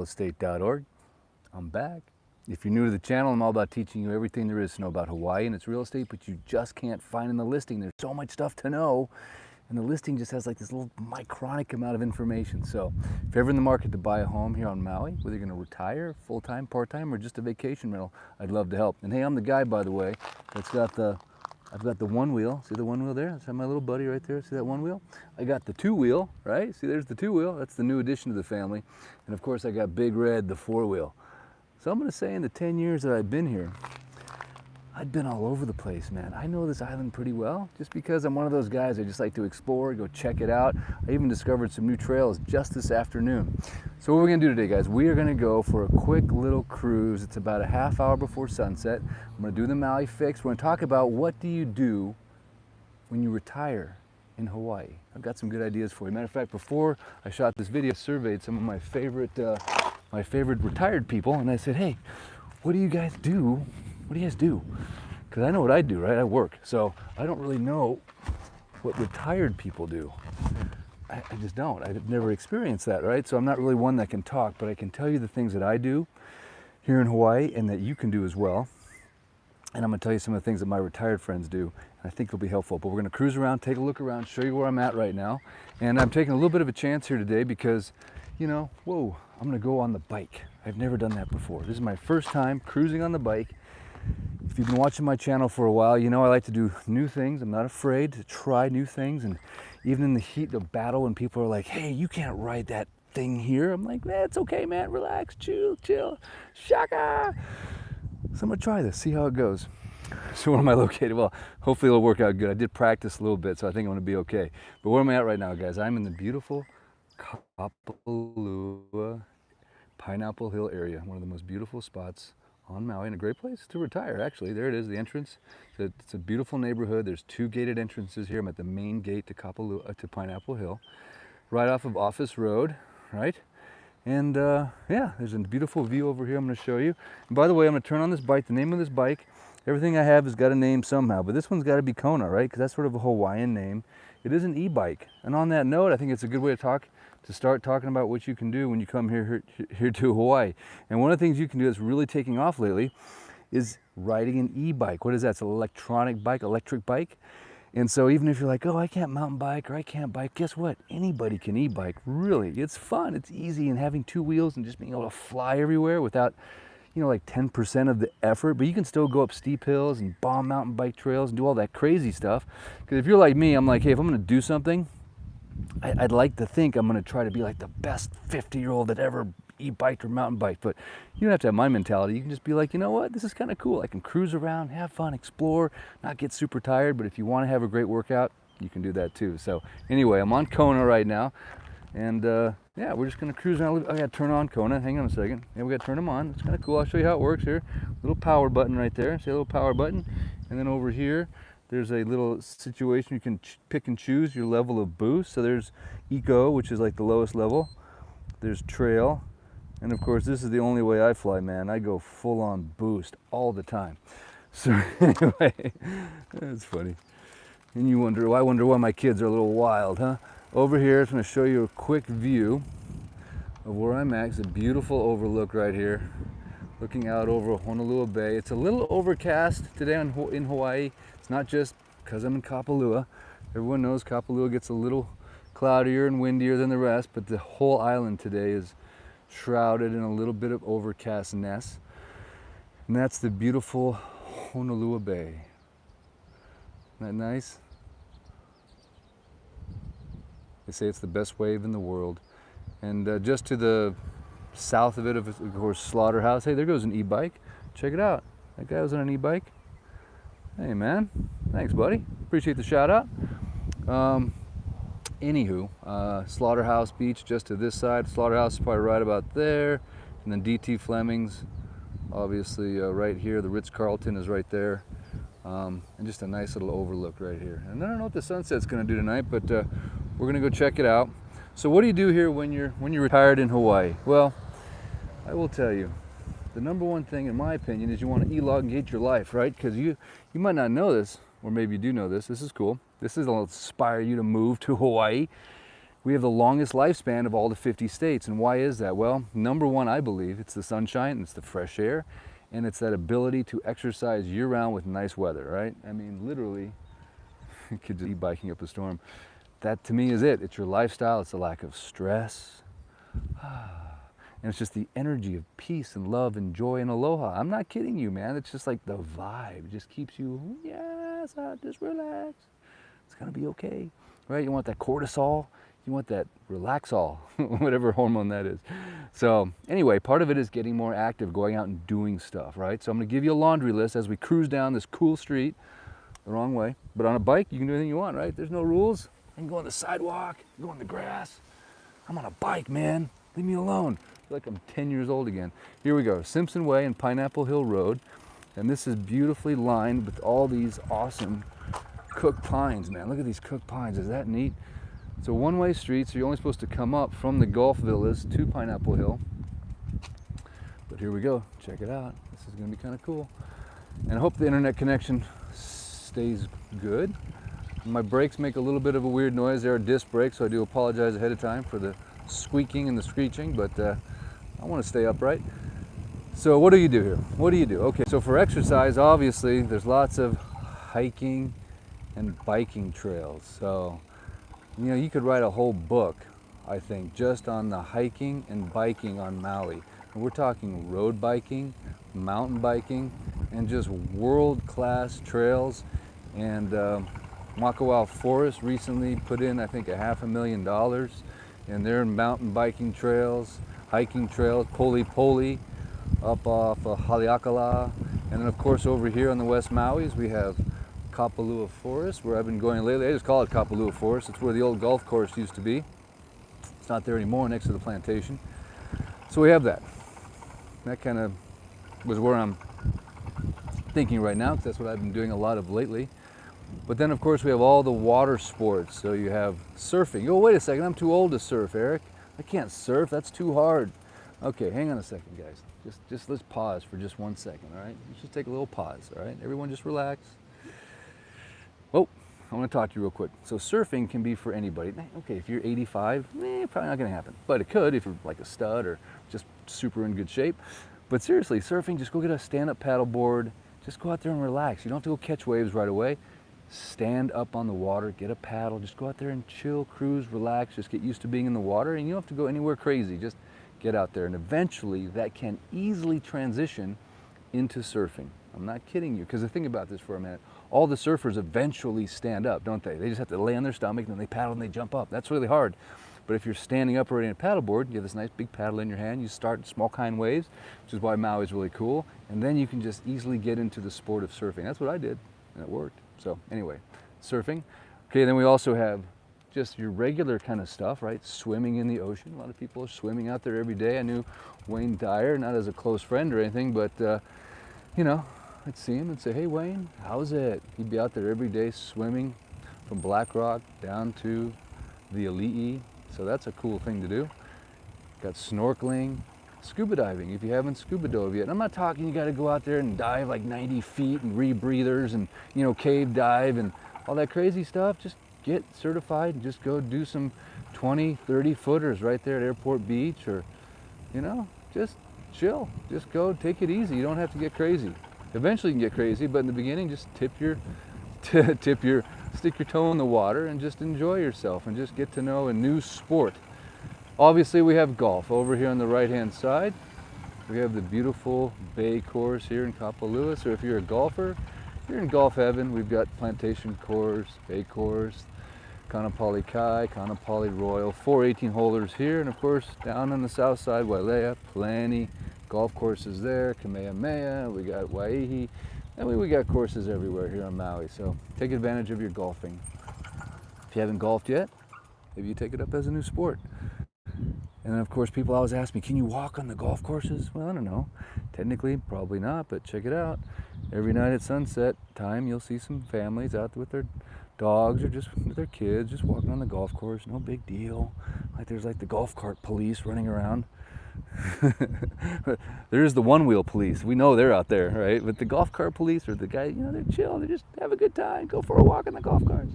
realestate.org. I'm back. If you're new to the channel, I'm all about teaching you everything there is to know about Hawaii and its real estate, but you just can't find in the listing. There's so much stuff to know, and the listing just has like this little micronic amount of information. So if you're ever in the market to buy a home here on Maui, whether you're going to retire, full-time, part-time, or just a vacation rental, I'd love to help. And hey, I'm the guy, by the way, that's got I've got the one wheel. See the one wheel there? That's my little buddy right there. See that one wheel? I got the two wheel, right? See, there's the two wheel. That's the new addition to the family. And of course, I got Big Red, the four wheel. So I'm going to say in the 10 years that I've been here, I've been all over the place, man. I know this island pretty well just because I'm one of those guys. I just like to explore, go check it out. I even discovered some new trails just this afternoon. So what we're going to do today, guys, we are going to go for a quick little cruise. It's about a half hour before sunset. I'm going to do the Maui fix. We're going to talk about what do you do when you retire in Hawaii. I've got some good ideas for you. Matter of fact, before I shot this video, I surveyed some of my favorite retired people, and I said, hey, what do you guys do? What do you guys do? Because I know what I do, right? I work. So I don't really know what retired people do. I just don't. I've never experienced that, right? So I'm not really one that can talk, but I can tell you the things that I do here in Hawaii and that you can do as well. And I'm going to tell you some of the things that my retired friends do, and I think it'll be helpful. But we're going to cruise around, take a look around, show you where I'm at right now. And I'm taking a little bit of a chance here today because, you know, whoa, I'm going to go on the bike. I've never done that before. This is my first time cruising on the bike. If you've been watching my channel for a while, you know I like to do new things. I'm not afraid to try new things. And even in the heat of battle, when people are like, hey, you can't ride that thing here, I'm like, it's okay, man, relax, chill, shaka. So I'm gonna try this, see how it goes. So where am I located? Well, hopefully it'll work out good. I did practice a little bit, so I think I'm gonna be okay. But where am I at right now, guys? I'm in the beautiful Kapalua Pineapple Hill area, one of the most beautiful spots on Maui, and a great place to retire, actually. There it is, the entrance. It's a beautiful neighborhood. There's two gated entrances here. I'm at the main gate to to Pineapple Hill, right off of Office Road, right? And yeah, there's a beautiful view over here I'm going to show you. And by the way, I'm going to turn on this bike. The name of this bike, everything I have has got a name somehow, but this one's got to be Kona, right? Because that's sort of a Hawaiian name. It is an e-bike. And on that note, I think it's a good way to start talking about what you can do when you come here to Hawaii. And one of the things you can do that's really taking off lately is riding an e-bike. What is that? It's an electronic bike, electric bike. And so even if you're like, oh, I can't mountain bike or I can't bike, guess what? Anybody can e-bike, really. It's fun, it's easy, and having two wheels and just being able to fly everywhere without, you know, like 10% of the effort, but you can still go up steep hills and bomb mountain bike trails and do all that crazy stuff. Because if you're like me, I'm like, hey, if I'm gonna do something, I'd like to think I'm gonna try to be like the best 50-year-old that ever e-biked or mountain biked, but you don't have to have my mentality. You can just be like, you know what, this is kind of cool. I can cruise around, have fun, explore, not get super tired, but if you want to have a great workout, you can do that too. So anyway, I'm on Kona right now, and yeah, we're just gonna cruise around. I gotta turn on Kona, hang on a second. Yeah, we gotta turn them on. It's kind of cool. I'll show you how it works here. Little power button right there, see a little power button, and then over here, there's a little situation you can pick and choose your level of boost. So there's Eco, which is like the lowest level. There's Trail. And of course, this is the only way I fly, man. I go full on boost all the time. So anyway, that's funny. And you wonder, I wonder why my kids are a little wild, huh? Over here, I'm gonna show you a quick view of where I'm at. It's a beautiful overlook right here, looking out over Honolua Bay. It's a little overcast today in Hawaii. It's not just because I'm in Kapalua. Everyone knows Kapalua gets a little cloudier and windier than the rest, but the whole island today is shrouded in a little bit of overcastness. And that's the beautiful Honolua Bay. Isn't that nice? They say it's the best wave in the world. And just to the south of it, of course, Slaughterhouse. Hey, there goes an e-bike. Check it out. That guy was on an e-bike. Hey, man. Thanks, buddy. Appreciate the shout out. Anywho, Slaughterhouse Beach just to this side. Slaughterhouse is probably right about there. And then DT Fleming's, obviously right here. The Ritz-Carlton is right there. And just a nice little overlook right here. And I don't know what the sunset's gonna do tonight, but we're gonna go check it out. So what do you do here when you're retired in Hawaii? Well, I will tell you, the number one thing in my opinion is you want to elongate your life, right? Because you might not know this, or maybe you do know this. This is cool. This will inspire you to move to Hawaii. We have the longest lifespan of all the 50 states. And why is that? Well, number one, I believe it's the sunshine, it's the fresh air, and it's that ability to exercise year-round with nice weather, right? I mean, literally, you could just be biking up a storm. That to me is it. It's your lifestyle, it's the lack of stress. And it's just the energy of peace and love and joy and aloha. I'm not kidding you, man. It's just like the vibe. It just keeps you, yes, just relax. It's gonna be okay, right? You want that cortisol, you want that relaxol, whatever hormone that is. So anyway, part of it is getting more active, going out and doing stuff, right? So I'm gonna give you a laundry list as we cruise down this cool street, the wrong way. But on a bike, you can do anything you want, right? There's no rules. I can go on the sidewalk, go on the grass. I'm on a bike, man. Leave me alone. I feel like I'm 10 years old again. Here we go, Simpson Way and Pineapple Hill Road. And this is beautifully lined with all these awesome cooked pines, man. Look at these cooked pines, is that neat? It's a one-way street, so you're only supposed to come up from the Golf Villas to Pineapple Hill. But here we go, check it out. This is gonna be kind of cool. And I hope the internet connection stays good. My brakes make a little bit of a weird noise. They're disc brakes, so I do apologize ahead of time for the squeaking and the screeching, but I want to stay upright. So what do you do here? What do you do? Okay, so for exercise, obviously, there's lots of hiking and biking trails. So, you know, you could write a whole book, I think, just on the hiking and biking on Maui. And we're talking road biking, mountain biking, and just world-class trails. And Kapalua Forest recently put in, I think, $500,000 in their mountain biking trails, hiking trails, Poli up off Haleakala. And then of course over here on the West Maui's we have Kapalua Forest, where I've been going lately. I just call it Kapalua Forest. It's where the old golf course used to be. It's not there anymore, next to the plantation. So we have that. That kind of was where I'm thinking right now, because that's what I've been doing a lot of lately. But then of course we have all the water sports. So you have surfing. Oh, wait a second, I'm too old to surf, Eric. I can't surf, that's too hard. Okay, hang on a second, guys. Just let's pause for just 1 second, all right? Let's just take a little pause, all right? Everyone just relax. Oh, I want to talk to you real quick. So surfing can be for anybody. Okay, if you're 85, probably not gonna happen. But it could if you're like a stud or just super in good shape. But seriously, surfing, just go get a stand-up paddleboard. Just go out there and relax. You don't have to go catch waves right away. Stand up on the water, get a paddle, just go out there and chill, cruise, relax, just get used to being in the water, and you don't have to go anywhere crazy, just get out there. And eventually that can easily transition into surfing. I'm not kidding you, because think about this for a minute. All the surfers eventually stand up, don't they? They just have to lay on their stomach and then they paddle and they jump up. That's really hard. But if you're standing up already in a paddleboard, you have this nice big paddle in your hand, you start small kind waves, which is why Maui is really cool, and then you can just easily get into the sport of surfing. That's what I did, and it worked. So anyway, surfing. Okay, then we also have just your regular kind of stuff, right? Swimming in the ocean. A lot of people are swimming out there every day. I knew Wayne Dyer, not as a close friend or anything, but you know, I'd see him and say, hey Wayne, how's it? He'd be out there every day swimming from Black Rock down to the Ali'i. So that's a cool thing to do. Got snorkeling, scuba diving, if you haven't scuba dove yet. And I'm not talking you got to go out there and dive like 90 feet and rebreathers and, you know, cave dive and all that crazy stuff. Just get certified and just go do some 20, 30 footers right there at Airport Beach, or, you know, just chill. Just go take it easy. You don't have to get crazy. Eventually you can get crazy, but in the beginning just stick your toe in the water and just enjoy yourself and just get to know a new sport. Obviously we have golf over here on the right hand side. We have the beautiful bay course here in Kapalua. So if you're a golfer, you're in golf heaven. We've got Plantation Course, Bay Course, Kanapali Kai, Kanapali Royal, 4 18-holers here, and of course down on the south side, Wailea, plenty golf courses there, Kamehameha, we got Waihi, and we got courses everywhere here on Maui. So take advantage of your golfing. If you haven't golfed yet, maybe you take it up as a new sport. And then of course people always ask me, can you walk on the golf courses? Well, I don't know. Technically, probably not, but check it out. Every night at sunset time, you'll see some families out there with their dogs or just with their kids, just walking on the golf course. No big deal. Like there's like the golf cart police running around. There's the one-wheel police. We know they're out there, right? But the golf cart police or the guy, you know, they're chill. They just have a good time. Go for a walk on the golf carts.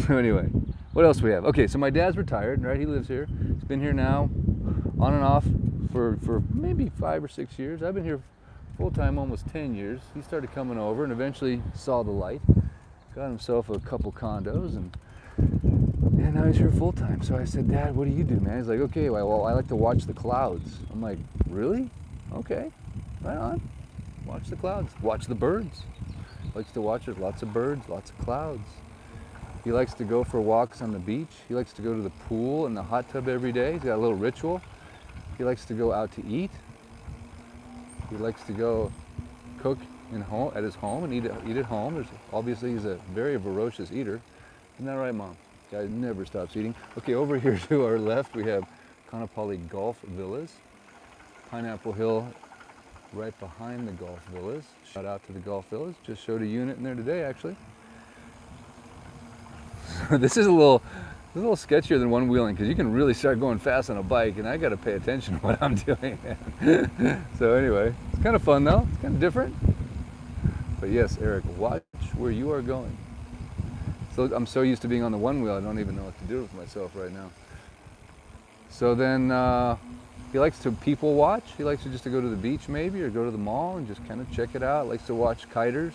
So anyway, What else do we have? Okay, so my dad's retired, right? He lives here. He's been here now on and off for maybe 5 or 6 years. I've been here full-time almost 10 years. He started coming over and eventually saw the light. Got himself a couple condos and now he's here full-time. So I said, Dad, what do you do, man? He's like, okay, well, I like to watch the clouds. I'm like, really? Okay, right on. Watch the clouds. Watch the birds. Likes to watch it. Lots of birds, lots of clouds. He likes to go for walks on the beach. He likes to go to the pool and the hot tub every day. He's got a little ritual. He likes to go out to eat. He likes to go cook at his home and eat at home. Obviously, he's a very voracious eater. Isn't that right, Mom? Guy never stops eating. Okay, over here to our left, we have Kanapali Golf Villas. Pineapple Hill right behind the Golf Villas. Shout out to the Golf Villas. Just showed a unit in there today, actually. This is a little sketchier than one-wheeling because you can really start going fast on a bike, and I got to pay attention to what I'm doing. So anyway, it's kind of fun though. It's kind of different. But yes, Eric, watch where you are going. So I'm so used to being on the one wheel, I don't even know what to do with myself right now. So then he likes to people watch. He likes to just to go to the beach maybe, or go to the mall and just kind of check it out. Likes to watch kiters.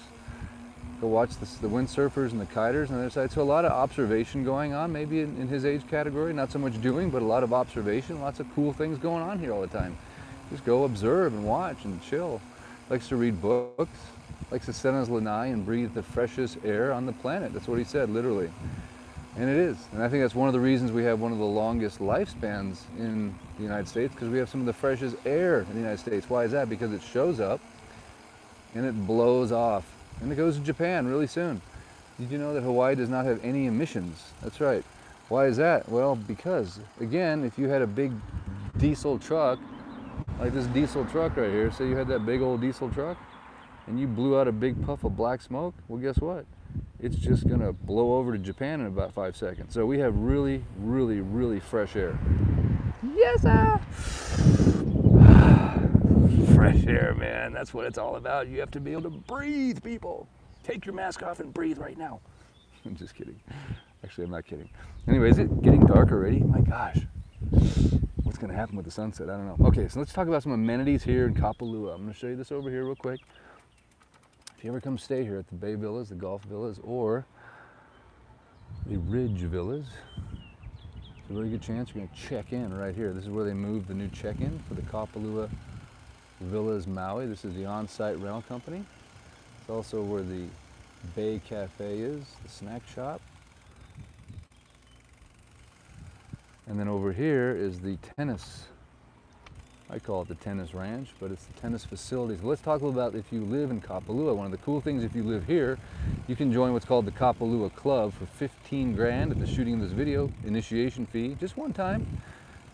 Go watch the windsurfers and the kiters on the other side. So a lot of observation going on, maybe in his age category. Not so much doing, but a lot of observation. Lots of cool things going on here all the time. Just go observe and watch and chill. Likes to read books. Likes to sit on his lanai and breathe the freshest air on the planet. That's what he said, literally. And it is. And I think that's one of the reasons we have one of the longest lifespans in the United States, because we have some of the freshest air in the United States. Why is that? Because it shows up and it blows off. And it goes to Japan really soon. Did you know that Hawaii does not have any emissions? That's right. Why is that? Well, because, again, if you had a big diesel truck, like this diesel truck right here, say you had that big old diesel truck, and you blew out a big puff of black smoke, well, guess what? It's just gonna blow over to Japan in about 5 seconds. So we have really, really, really fresh air. Yes, sir! Fresh air, man. That's what it's all about. You have to be able to breathe, people. Take your mask off and breathe right now. I'm just kidding. Actually, I'm not kidding. Anyway, is it getting dark already? My gosh. What's going to happen with the sunset? I don't know. Okay, so let's talk about some amenities here in Kapalua. I'm going to show you this over here real quick. If you ever come stay here at the Bay Villas, the Golf Villas, or the Ridge Villas, there's a really good chance you're going to check in right here. This is where they moved the new check-in for the Kapalua Villas Maui. This is the on-site rental company. It's also where the Bay Cafe is, the snack shop. And then over here is the tennis. I call it the tennis ranch, but it's the tennis facilities. Let's talk a little about if you live in Kapalua. One of the cool things, if you live here, you can join what's called the Kapalua Club for 15 grand at the shooting of this video, initiation fee, just one time.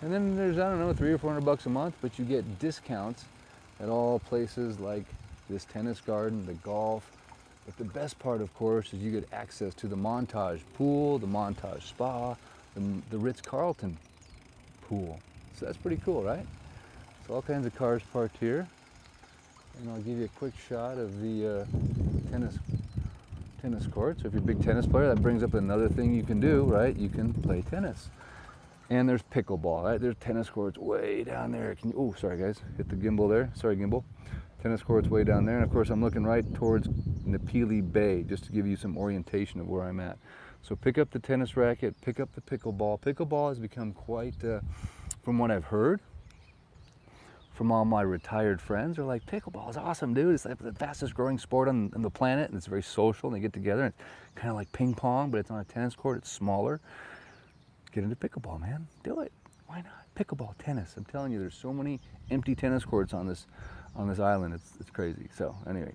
And then there's, I don't know, 300 or 400 bucks a month, but you get discounts at all places like this tennis garden, the golf. But the best part, of course, is you get access to the Montage pool, the Montage spa, the Ritz-Carlton pool. So that's pretty cool, right? So all kinds of cars parked here. And I'll give you a quick shot of the tennis court. So if you're a big tennis player, that brings up another thing you can do, right? You can play tennis. And there's pickleball, right? There's tennis courts way down there. Oh, sorry guys, hit the gimbal there. Sorry, gimbal. Tennis courts way down there. And of course, I'm looking right towards Kapalua Bay, just to give you some orientation of where I'm at. So pick up the tennis racket, pick up the pickleball. Pickleball has become quite, from what I've heard, from all my retired friends, they're like, pickleball is awesome, dude. It's like the fastest growing sport on the planet, and it's very social, and they get together, and it's kind of like ping pong, but it's on a tennis court, it's smaller. Get into pickleball, man. Do it. Why not? Pickleball, tennis. I'm telling you, there's so many empty tennis courts on this island. It's crazy. So anyway,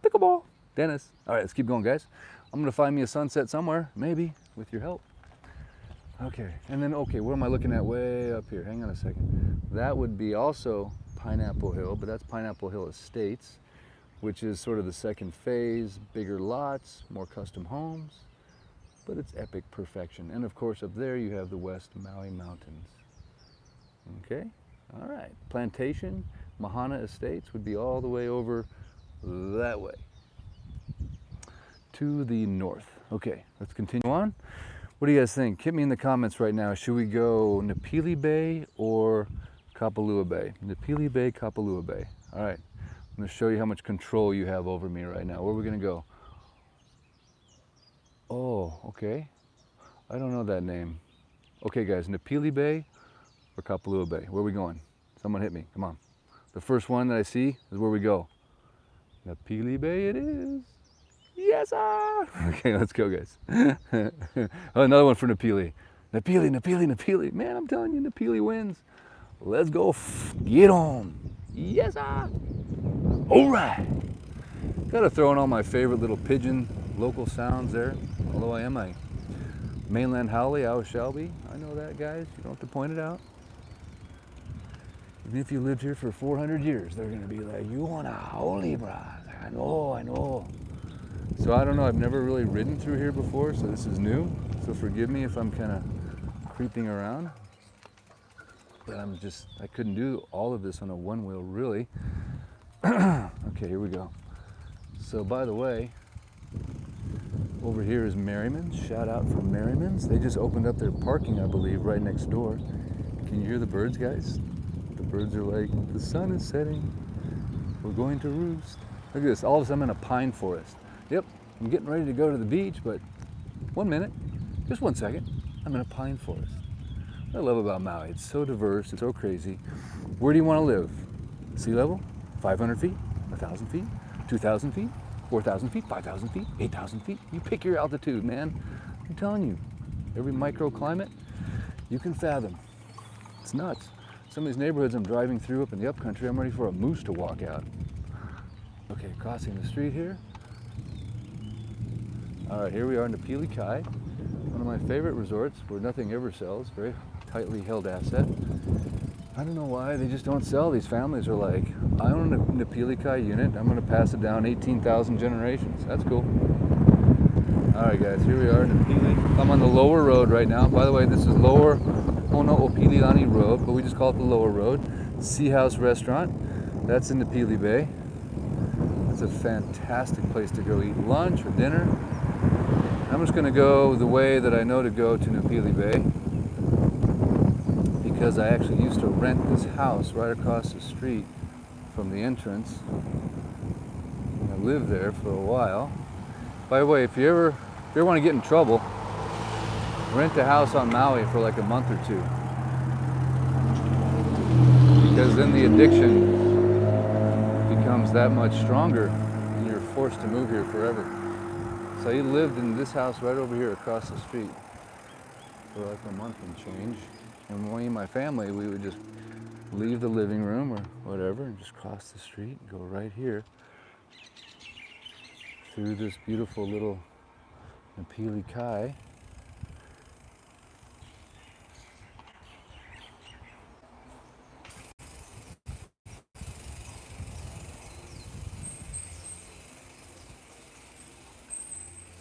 pickleball, tennis. All right, let's keep going, guys. I'm gonna find me a sunset somewhere, maybe with your help. Okay, and then what am I looking at way up here? Hang on a second. That would be also Pineapple Hill, but that's Pineapple Hill Estates, which is sort of the second phase, bigger lots, more custom homes. But it's epic perfection. And of course up there you have the West Maui Mountains. Okay, all right. Plantation, Mahana Estates would be all the way over that way to the north. Okay, let's continue on. What do you guys think? Hit me in the comments right now. Should we go Napili Bay or Kapalua Bay? Napili Bay, Kapalua Bay. All right, I'm gonna show you how much control you have over me right now. Where are we gonna go? Oh, okay. I don't know that name. Okay guys, Napili Bay or Kapalua Bay? Where are we going? Someone hit me, come on. The first one that I see is where we go. Napili Bay it is. Yes, sir. Okay, let's go, guys. Oh, another one for Napili. Napili, Napili, Napili. Man, I'm telling you, Napili wins. Let's go get on. Yes, sir. All right. Gotta throw in all my favorite little pigeon local sounds there. Although I am a mainland haole, I shall be. I know that, guys. You don't have to point it out. Even if you lived here for 400 years, they're gonna be like, you want a haole, brah. I know, I know. So I don't know, I've never really ridden through here before, so this is new. So forgive me if I'm kind of creeping around. But I couldn't do all of this on a one wheel, really. Okay, here we go. So by the way, over here is Merriman's. Shout out for Merriman's. They just opened up their parking, I believe, right next door. Can you hear the birds, guys? The birds are like, the sun is setting. We're going to roost. Look at this, all of a sudden I'm in a pine forest. Yep, I'm getting ready to go to the beach, but 1 minute, just 1 second, I'm in a pine forest. What I love about Maui, it's so diverse, it's so crazy. Where do you want to live? Sea level? 500 feet? 1,000 feet? 2,000 feet? 4,000 feet? 5,000 feet? 8,000 feet? You pick your altitude, man. I'm telling you, every microclimate you can fathom. It's nuts. Some of these neighborhoods I'm driving through up in the upcountry, I'm ready for a moose to walk out. Okay, crossing the street here. All right, here we are in Napili Kai, one of my favorite resorts where nothing ever sells, very tightly held asset. I don't know why they just don't sell. These families are like, I own a Napili Kai unit, I'm gonna pass it down 18,000 generations. That's cool. All right guys, here we are in Napili. I'm on the lower road right now. By the way, this is lower Hono'opililani Road, but we just call it the lower road. Sea House Restaurant, that's in Napili Bay. It's a fantastic place to go eat lunch or dinner. I'm just gonna go the way that I know to go to Napili Bay because I actually used to rent this house right across the street from the entrance. And I lived there for a while. By the way, if you ever want to get in trouble, rent a house on Maui for like a month or two. Because then the addiction becomes that much stronger and you're forced to move here forever. So he lived in this house right over here across the street for like a month and change. And me and my family, we would just leave the living room or whatever and just cross the street and go right here through this beautiful little Napili Kai.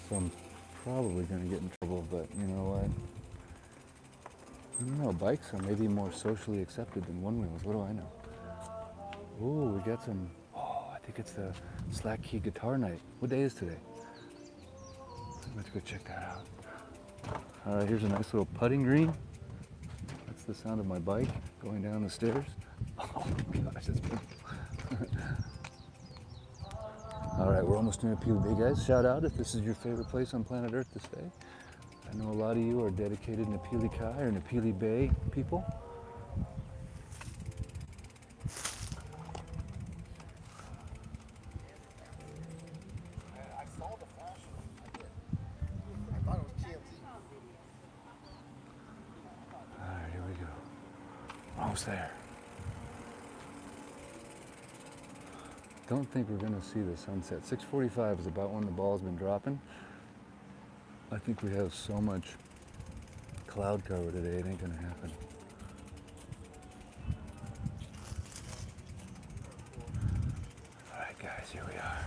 So I'm probably going to get in trouble, but you know what? I don't know, bikes are maybe more socially accepted than one wheels. What do I know? Ooh, we got some, I think it's the Slack Key Guitar Night. What day is today? Let's go check that out. All right, here's a nice little putting green. That's the sound of my bike going down the stairs. Oh gosh, that's beautiful. All right, we're almost near Napili Bay, guys. Shout out if this is your favorite place on planet Earth to stay. I know a lot of you are dedicated Napili Kai or Napili Bay people. I saw the flash. I did. I thought it was TMZ. All right, here we go. We're almost there. Don't think we're gonna see the sunset. 6:45 is about when the ball's been dropping. I think we have so much cloud cover today, it ain't gonna happen. All right, guys, here we are.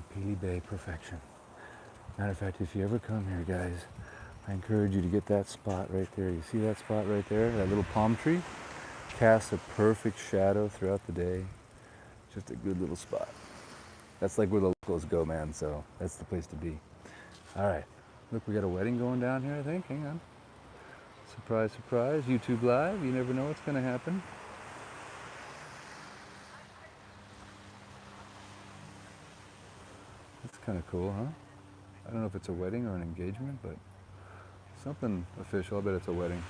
Napili Bay perfection. Matter of fact, if you ever come here, guys, I encourage you to get that spot right there. You see that spot right there? That little palm tree? Casts a perfect shadow throughout the day. Just a good little spot. That's like where the locals go, man, so that's the place to be. All right, look, we got a wedding going down here, I think. Hang on. Surprise, surprise, YouTube Live. You never know what's gonna happen. That's kind of cool, huh? I don't know if it's a wedding or an engagement, but something official. I bet it's a wedding.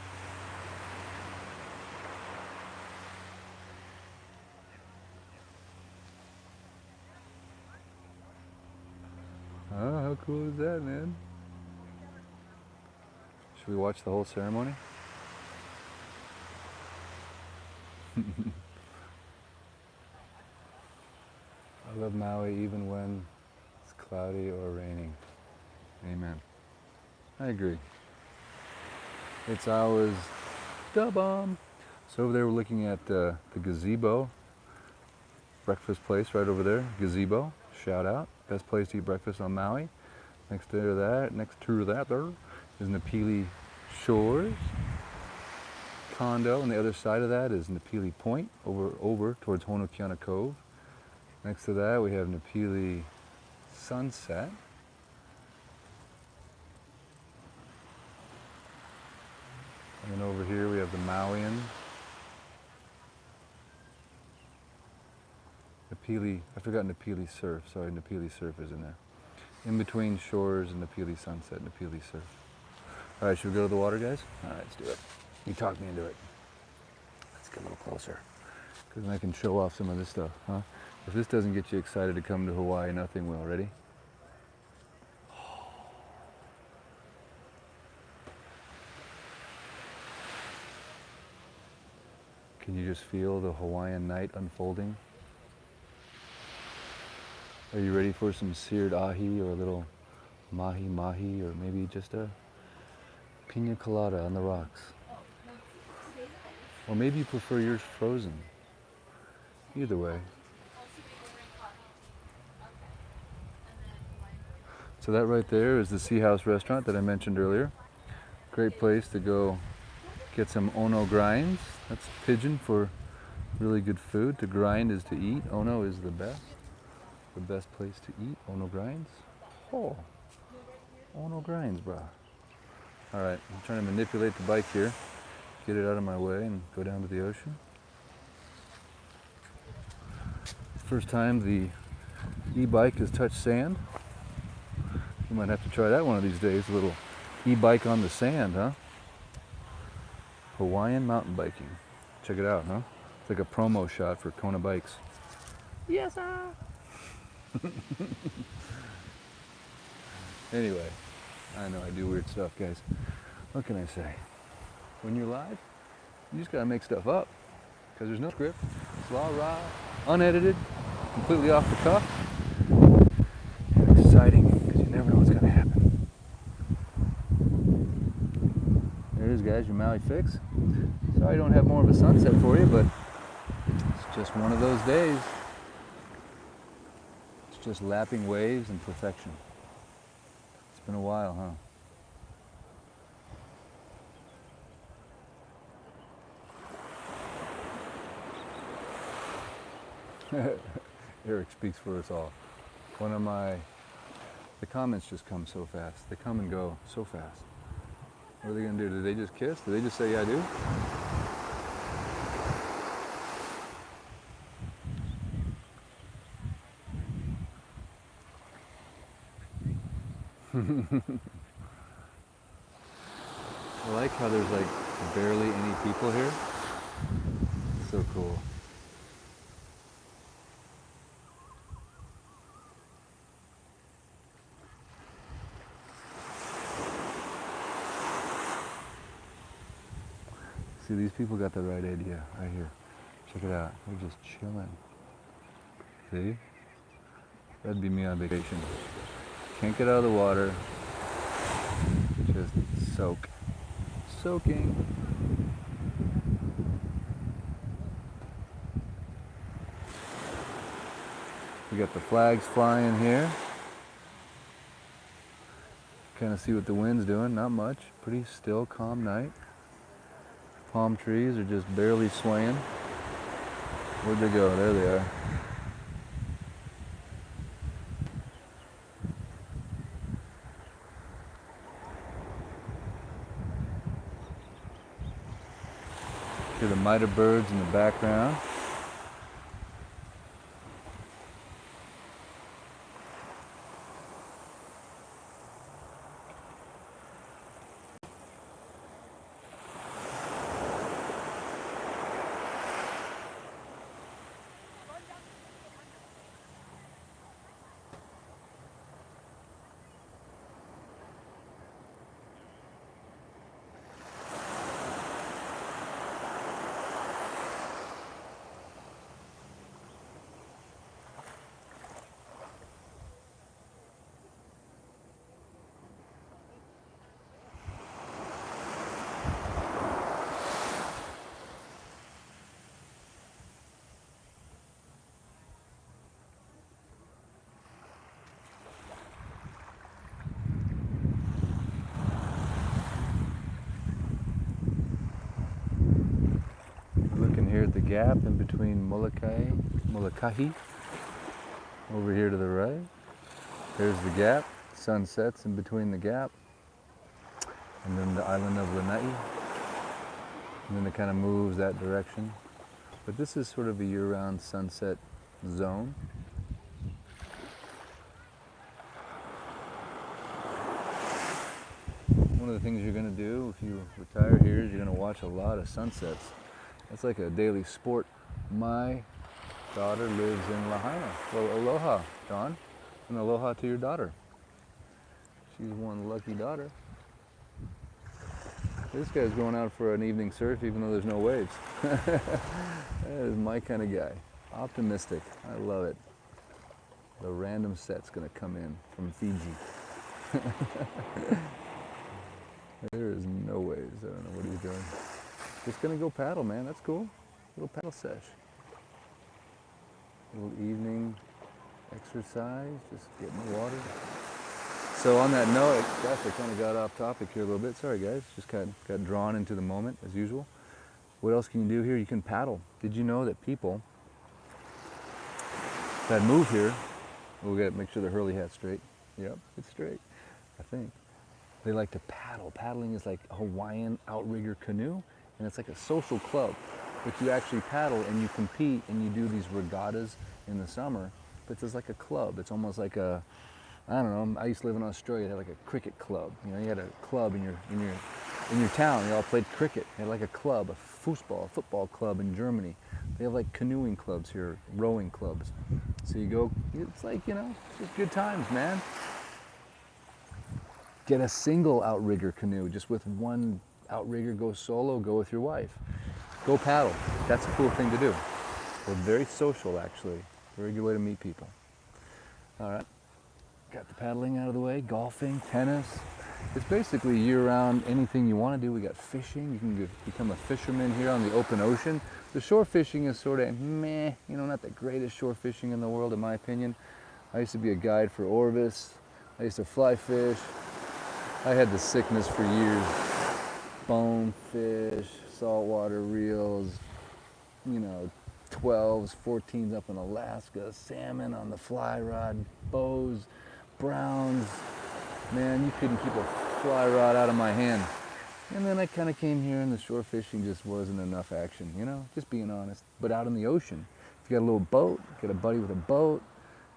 Oh, how cool is that, man? Should we watch the whole ceremony? I love Maui even when it's cloudy or raining. Amen. I agree. It's always da bomb. So over there we're looking at the gazebo. Breakfast place right over there. Gazebo. Shout out. Best place to eat breakfast on Maui. Next to that there is Napili Shores. Condo, and the other side of that is Napili Point, over towards Honokiana Cove. Next to that we have Napili Sunset. And then over here we have the Mauian. Napili, I forgot Napili Surf, sorry, Napili Surf is in there. In between Shores and Napili Sunset, Napili Surf. All right, should we go to the water, guys? All right, let's do it. You talked me into it. Let's get a little closer, because then I can show off some of this stuff, huh? If this doesn't get you excited to come to Hawaii, nothing will. Ready? Can you just feel the Hawaiian night unfolding? Are you ready for some seared ahi or a little mahi-mahi, or maybe just a pina colada on the rocks? Or maybe you prefer yours frozen. Either way. So that right there is the Sea House restaurant that I mentioned earlier. Great place to go get some ono grinds. That's pidgin for really good food. To grind is to eat. Ono is the best. The best place to eat. Ono grinds. Oh, ono grinds, brah. All right, I'm trying to manipulate the bike here. Get it out of my way and go down to the ocean. First time the e-bike has touched sand. You might have to try that one of these days. A little e-bike on the sand, huh? Hawaiian mountain biking. Check it out, huh? It's like a promo shot for Kona bikes. Yes, sir. Anyway, I know I do weird stuff, guys. What can I say? When you're live, you just gotta make stuff up, because there's no script. It's raw, unedited, completely off the cuff. And exciting, because you never know what's gonna happen. There it is, guys, your Maui fix. Sorry I don't have more of a sunset for you, but it's just one of those days. It's just lapping waves and perfection. It's been a while, huh? Eric speaks for us all. The comments just come so fast. They come and go so fast. What are they gonna do? Did they just kiss? Did they just say, yeah, I do? I like how there's like barely any people here. So cool. See, these people got the right idea right here. Check it out. They're just chilling. See? That'd be me on vacation. Can't get out of the water. Just soak. Soaking. We got the flags flying here. Kind of see what the wind's doing. Not much. Pretty still, calm night. Palm trees are just barely swaying. Where'd they go? There they are. Hear the miter birds in the background. Looking here at the gap in between Molokai, over here to the right. There's the gap, sun sets in between the gap, and then the island of Lanai, and then it kind of moves that direction. But this is sort of a year-round sunset zone. One of the things you're going to do if you retire here is you're going to watch a lot of sunsets. It's like a daily sport. My daughter lives in Lahaina. Well, aloha, John. And aloha to your daughter. She's one lucky daughter. This guy's going out for an evening surf even though there's no waves. That is my kind of guy. Optimistic. I love it. The random set's going to come in from Fiji. There is no waves. I don't know what he's doing. Just gonna go paddle, man. That's cool. Little paddle sesh. Little evening exercise. Just get in the water. So on that note, gosh, I kind of got off topic here a little bit. Sorry, guys. Just got drawn into the moment as usual. What else can you do here? You can paddle. Did you know that people that move here, we'll make sure the hurley hat's straight. Yep, it's straight. I think they like to paddle. Paddling is like a Hawaiian outrigger canoe. And it's like a social club, but you actually paddle and you compete and you do these regattas in the summer, but it's like a club. It's almost like a, I don't know, I used to live in Australia, they had like a cricket club. You know, you had a club in your town, you all played cricket. They had like a club, a football club in Germany. They have like canoeing clubs here, rowing clubs. So you go, it's like, you know, just good times, man. Get a single outrigger canoe, just with one outrigger, go solo, go with your wife. Go paddle. That's a cool thing to do. We're very social, actually. Very good way to meet people. All right. Got the paddling out of the way, golfing, tennis. It's basically year-round anything you want to do. We got fishing. You can become a fisherman here on the open ocean. The shore fishing is sort of meh, you know, not the greatest shore fishing in the world, in my opinion. I used to be a guide for Orvis. I used to fly fish. I had the sickness for years. Bonefish, saltwater reels, you know, 12s, 14s up in Alaska, salmon on the fly rod, bows, browns. Man, you couldn't keep a fly rod out of my hand. And then I kind of came here and the shore fishing just wasn't enough action, you know, just being honest. But out in the ocean, if you got a little boat, get a buddy with a boat,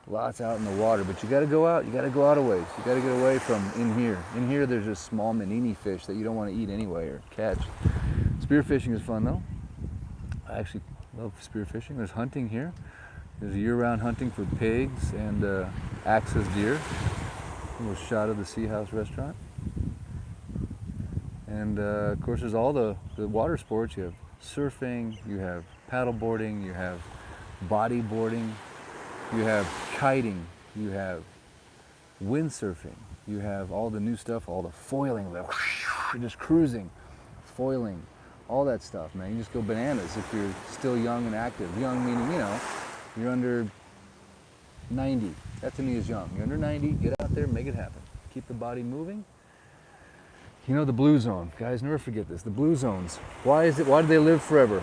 lots out in the water, but you got to go out. You got to go out a ways. You got to get away from in here. In here, there's just small manini fish that you don't want to eat anyway or catch. Spearfishing is fun though. I actually love spearfishing. There's hunting here. There's year-round hunting for pigs and axis deer. A little shot of the Sea House restaurant. And of course, there's all the water sports. You have surfing. You have paddleboarding. You have bodyboarding. You have kiting, you have windsurfing, you have all the new stuff, all the foiling, you're just cruising, foiling, all that stuff, man. You just go bananas if you're still young and active. Young meaning, you know, you're under 90. That to me is young. You're under 90, get out there, make it happen. Keep the body moving. You know, the blue zone, guys, never forget this, the blue zones. Why do they live forever?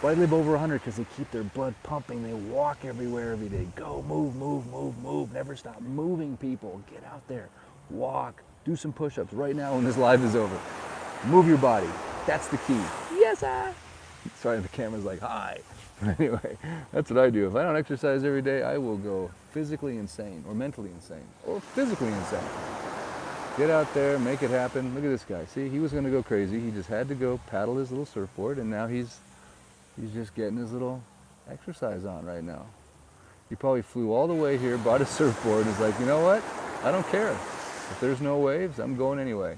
Why do they live over 100? Because they keep their blood pumping. They walk everywhere every day. Go, move, move, move, move. Never stop moving, people. Get out there. Walk. Do some push-ups right now when this live is over. Move your body. That's the key. Yes, sir. Sorry, the camera's like, hi. Anyway, that's what I do. If I don't exercise every day, I will go physically insane, or mentally insane, or physically insane. Get out there, make it happen. Look at this guy. See, he was going to go crazy. He just had to go paddle his little surfboard, and now he's just getting his little exercise on right now. He probably flew all the way here, brought a surfboard, and is like, you know what? I don't care. If there's no waves, I'm going anyway.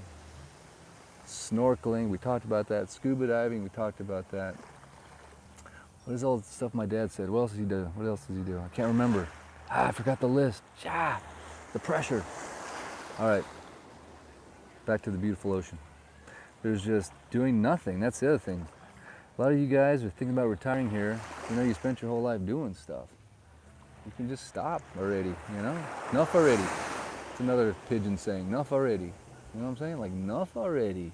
Snorkeling, we talked about that. Scuba diving, we talked about that. What is all the stuff my dad said? What else does he do? What else does he do? I can't remember. I forgot the list. The pressure. All right, back to the beautiful ocean. There's just doing nothing. That's the other thing. A lot of you guys are thinking about retiring here. You know, you spent your whole life doing stuff. You can just stop already, you know? Enough already. It's another pigeon saying, enough already. You know what I'm saying? Like, enough already.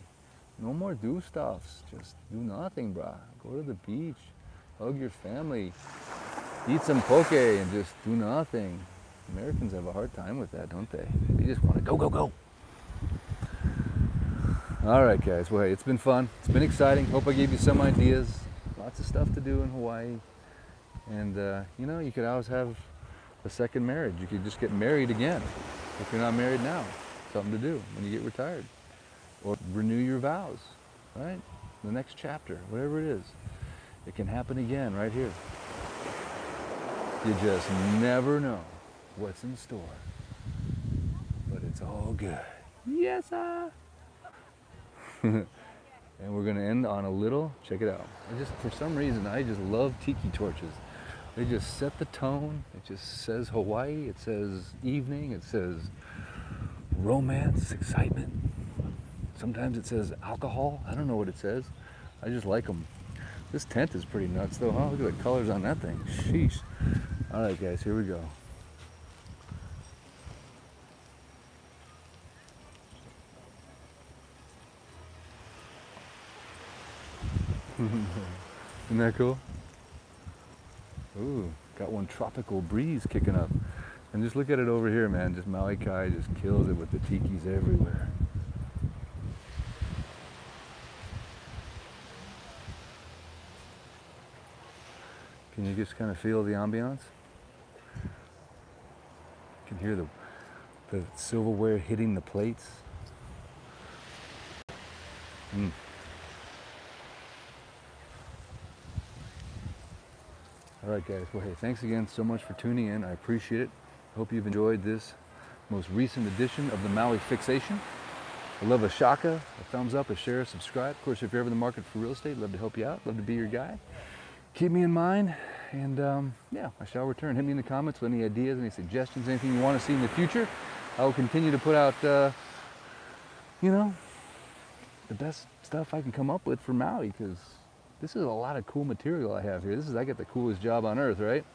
No more do stuffs. Just do nothing, brah. Go to the beach. Hug your family. Eat some poke and just do nothing. Americans have a hard time with that, don't they? They just want to go, go, go. All right, guys. Well, hey, it's been fun. It's been exciting. Hope I gave you some ideas. Lots of stuff to do in Hawaii. And, you know, you could always have a second marriage. You could just get married again if you're not married now. Something to do when you get retired. Or renew your vows, right? The next chapter, whatever it is. It can happen again right here. You just never know what's in store. But it's all good. Yes, sir. And we're gonna end on a little, check it out. For some reason, I just love tiki torches. They just set the tone. It just says Hawaii, it says evening, it says romance, excitement. Sometimes it says alcohol. I don't know what it says. I just like them. This tent is pretty nuts though, huh? Look at the colors on that thing. Sheesh. All right, guys, here we go. Isn't that cool? Ooh, got one tropical breeze kicking up. And just look at it over here, man. Just Maui Kai just kills it with the tikis everywhere. Can you just kind of feel the ambiance? You can hear the silverware hitting the plates. All right, guys. Well, hey, thanks again so much for tuning in. I appreciate it. I hope you've enjoyed this most recent edition of the Maui Fixation. I love a shaka, a thumbs up, a share, a subscribe. Of course, if you're ever in the market for real estate, love to help you out. Love to be your guy. Keep me in mind, and yeah, I shall return. Hit me in the comments with any ideas, any suggestions, anything you want to see in the future. I will continue to put out, you know, the best stuff I can come up with for Maui, because this is a lot of cool material I have here. I got the coolest job on earth, right?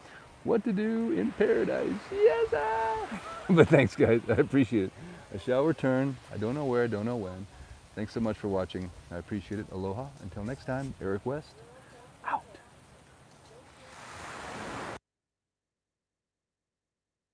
What to do in paradise. Yes, ah! But thanks, guys. I appreciate it. I shall return. I don't know where, I don't know when. Thanks so much for watching. I appreciate it. Aloha. Until next time, Eric West.